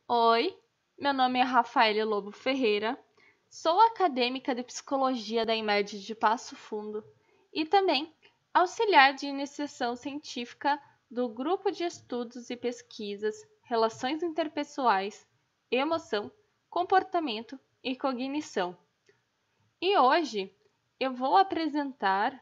Oi, meu nome é Rafaela Lobo Ferreira, sou acadêmica de Psicologia da IMED de Passo Fundo e também auxiliar de iniciação científica do Grupo de Estudos e Pesquisas Relações Interpessoais, Emoção, Comportamento e Cognição. E hoje eu vou apresentar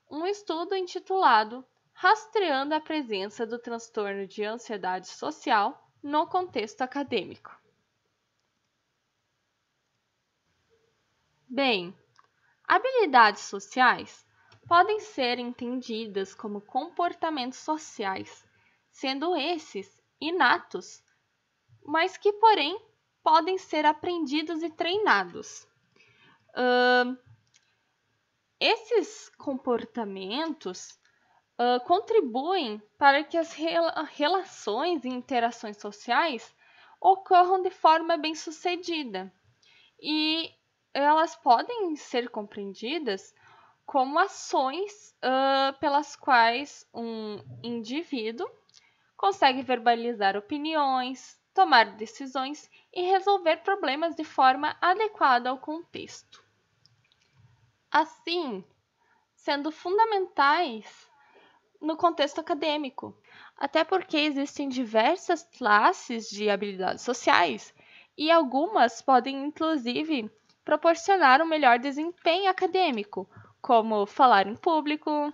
um estudo intitulado Rastreando a presença do transtorno de ansiedade social no contexto acadêmico. Bem, habilidades sociais podem ser entendidas como comportamentos sociais, sendo esses inatos, mas que, porém, podem ser aprendidos e treinados. Esses comportamentos contribuem para que as relações e interações sociais ocorram de forma bem-sucedida e elas podem ser compreendidas como ações pelas quais um indivíduo consegue verbalizar opiniões, tomar decisões e resolver problemas de forma adequada ao contexto. Assim, sendo fundamentais no contexto acadêmico, até porque existem diversas classes de habilidades sociais e algumas podem, inclusive, proporcionar um melhor desempenho acadêmico, como falar em público,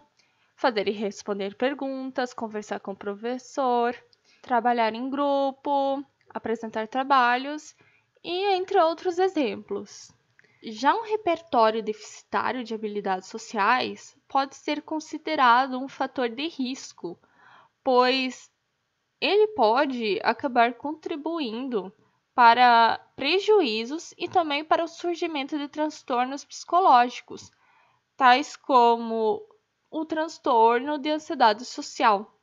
fazer e responder perguntas, conversar com o professor, trabalhar em grupo, apresentar trabalhos e entre outros exemplos. Já um repertório deficitário de habilidades sociais pode ser considerado um fator de risco, pois ele pode acabar contribuindo para prejuízos e também para o surgimento de transtornos psicológicos, tais como o transtorno de ansiedade social.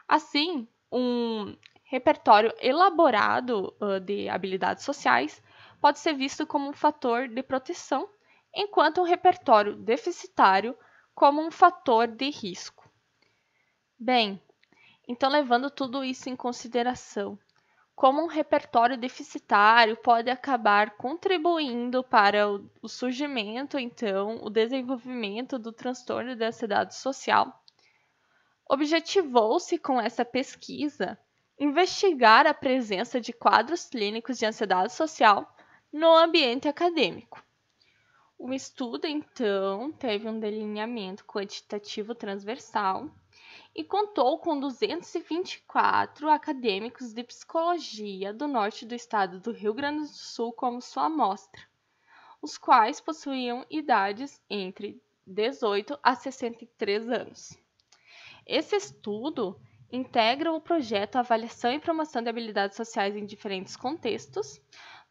Assim, um repertório elaborado de habilidades sociais pode ser visto como um fator de proteção, enquanto um repertório deficitário como um fator de risco. Bem, então levando tudo isso em consideração, como um repertório deficitário pode acabar contribuindo para o surgimento, então, o desenvolvimento do transtorno de ansiedade social, objetivou-se com essa pesquisa investigar a presença de quadros clínicos de ansiedade social no ambiente acadêmico. O estudo, então, teve um delineamento quantitativo transversal e contou com 224 acadêmicos de psicologia do norte do estado do Rio Grande do Sul como sua amostra, os quais possuíam idades entre 18 a 63 anos. Esse estudo integra o projeto Avaliação e Promoção de Habilidades Sociais em Diferentes Contextos,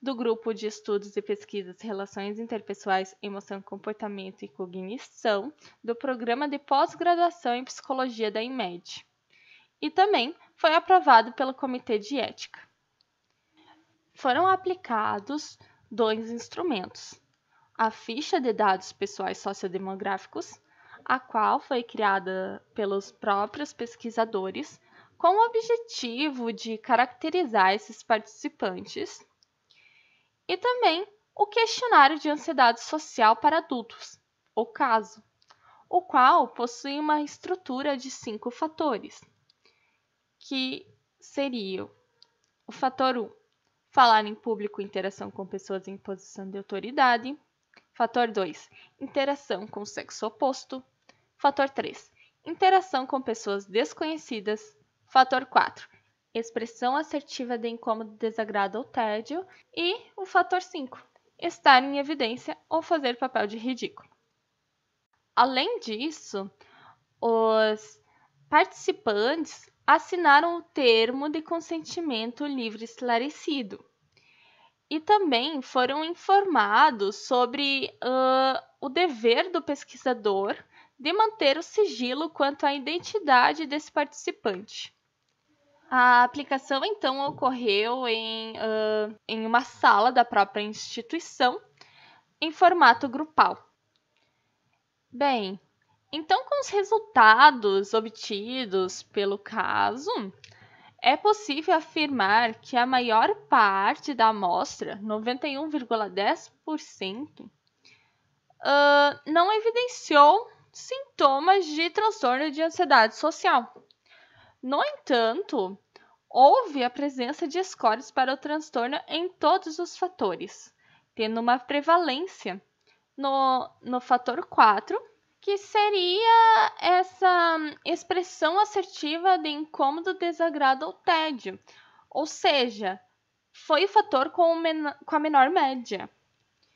do Grupo de Estudos e Pesquisas Relações Interpessoais, Emoção, Comportamento e Cognição, do Programa de Pós-Graduação em Psicologia da IMED. E também foi aprovado pelo Comitê de Ética. Foram aplicados 2 instrumentos: a Ficha de Dados Pessoais Sociodemográficos, a qual foi criada pelos próprios pesquisadores com o objetivo de caracterizar esses participantes, e também o Questionário de Ansiedade Social para Adultos, o CASO, o qual possui uma estrutura de 5 fatores, que seriam o fator 1, falar em público e interação com pessoas em posição de autoridade. Fator 2, interação com o sexo oposto. Fator 3, interação com pessoas desconhecidas. Fator 4, expressão assertiva de incômodo, desagrado ou tédio. E o fator 5, estar em evidência ou fazer papel de ridículo. Além disso, os participantes assinaram o termo de consentimento livre esclarecido e também foram informados sobre o dever do pesquisador de manter o sigilo quanto à identidade desse participante. A aplicação, então, ocorreu em uma sala da própria instituição, em formato grupal. Bem, então, com os resultados obtidos pelo caso, é possível afirmar que a maior parte da amostra, 91,10%, não evidenciou sintomas de transtorno de ansiedade social. No entanto, houve a presença de scores para o transtorno em todos os fatores, tendo uma prevalência no fator 4, que seria essa expressão assertiva de incômodo, desagrado ou tédio. Ou seja, foi o fator com a menor média.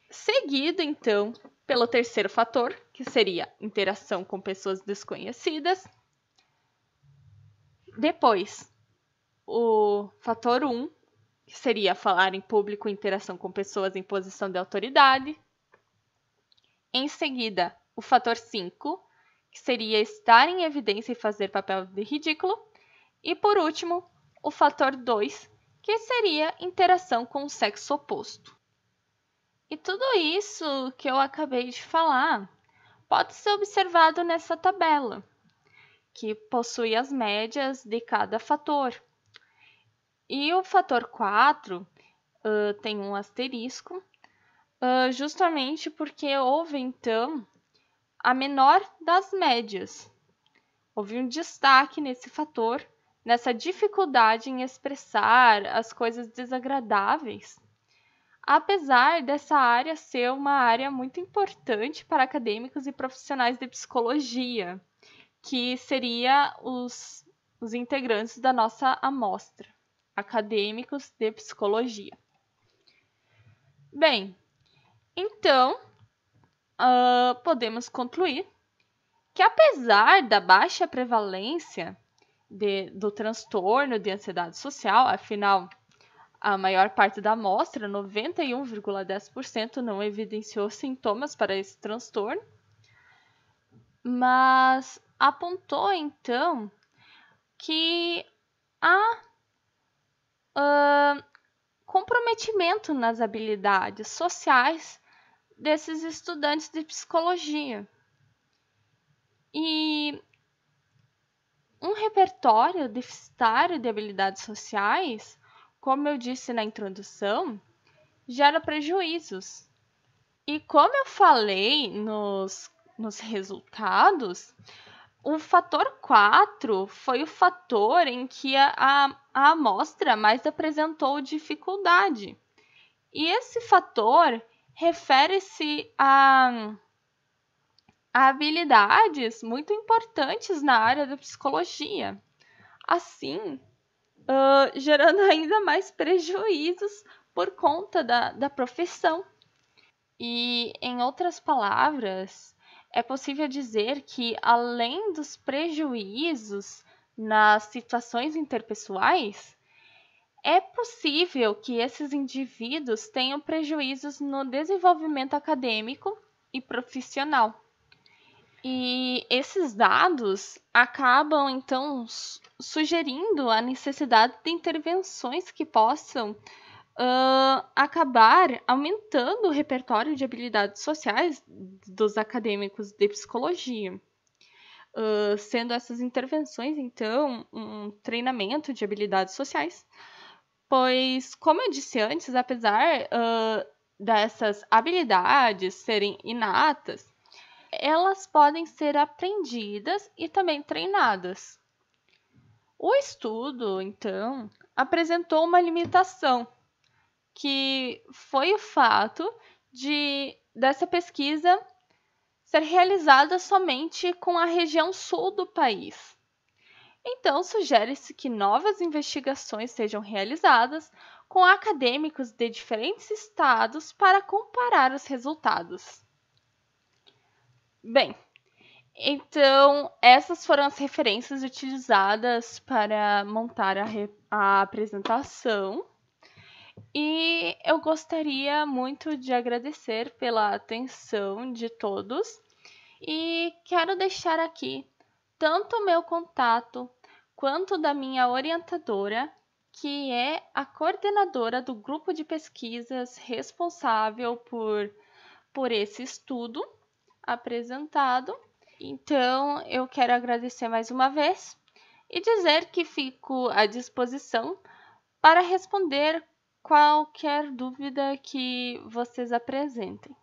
Seguido, então, pelo terceiro fator, que seria interação com pessoas desconhecidas. Depois, o fator 1, que seria falar em público e interação com pessoas em posição de autoridade. Em seguida, o fator 5, que seria estar em evidência e fazer papel de ridículo. E por último, o fator 2, que seria interação com o sexo oposto. E tudo isso que eu acabei de falar pode ser observado nessa tabela, que possui as médias de cada fator. E o fator 4 tem um asterisco, justamente porque houve, então, a menor das médias. Houve um destaque nesse fator, nessa dificuldade em expressar as coisas desagradáveis, apesar dessa área ser uma área muito importante para acadêmicos e profissionais de psicologia, que seria os integrantes da nossa amostra, acadêmicos de psicologia. Bem, então, podemos concluir que, apesar da baixa prevalência do transtorno de ansiedade social, afinal, a maior parte da amostra, 91,10%, não evidenciou sintomas para esse transtorno, mas apontou, então, que há comprometimento nas habilidades sociais desses estudantes de psicologia. E um repertório deficitário de habilidades sociais, como eu disse na introdução, gera prejuízos. E como eu falei nos resultados, o fator 4 foi o fator em que a amostra mais apresentou dificuldade. E esse fator refere-se a habilidades muito importantes na área da psicologia. Assim, gerando ainda mais prejuízos por conta da profissão. E, em outras palavras, é possível dizer que, além dos prejuízos nas situações interpessoais, é possível que esses indivíduos tenham prejuízos no desenvolvimento acadêmico e profissional. E esses dados acabam, então, sugerindo a necessidade de intervenções que possam acabar aumentando o repertório de habilidades sociais dos acadêmicos de psicologia. Sendo essas intervenções, então, um treinamento de habilidades sociais. Pois, como eu disse antes, apesar dessas habilidades serem inatas, elas podem ser aprendidas e também treinadas. O estudo, então, apresentou uma limitação, que foi o fato dessa pesquisa ser realizada somente com a região sul do país. Então, sugere-se que novas investigações sejam realizadas com acadêmicos de diferentes estados para comparar os resultados. Bem, então essas foram as referências utilizadas para montar a apresentação. E eu gostaria muito de agradecer pela atenção de todos e quero deixar aqui tanto o meu contato quanto da minha orientadora, que é a coordenadora do grupo de pesquisas responsável por esse estudo apresentado. Então, eu quero agradecer mais uma vez e dizer que fico à disposição para responder qualquer dúvida que vocês apresentem.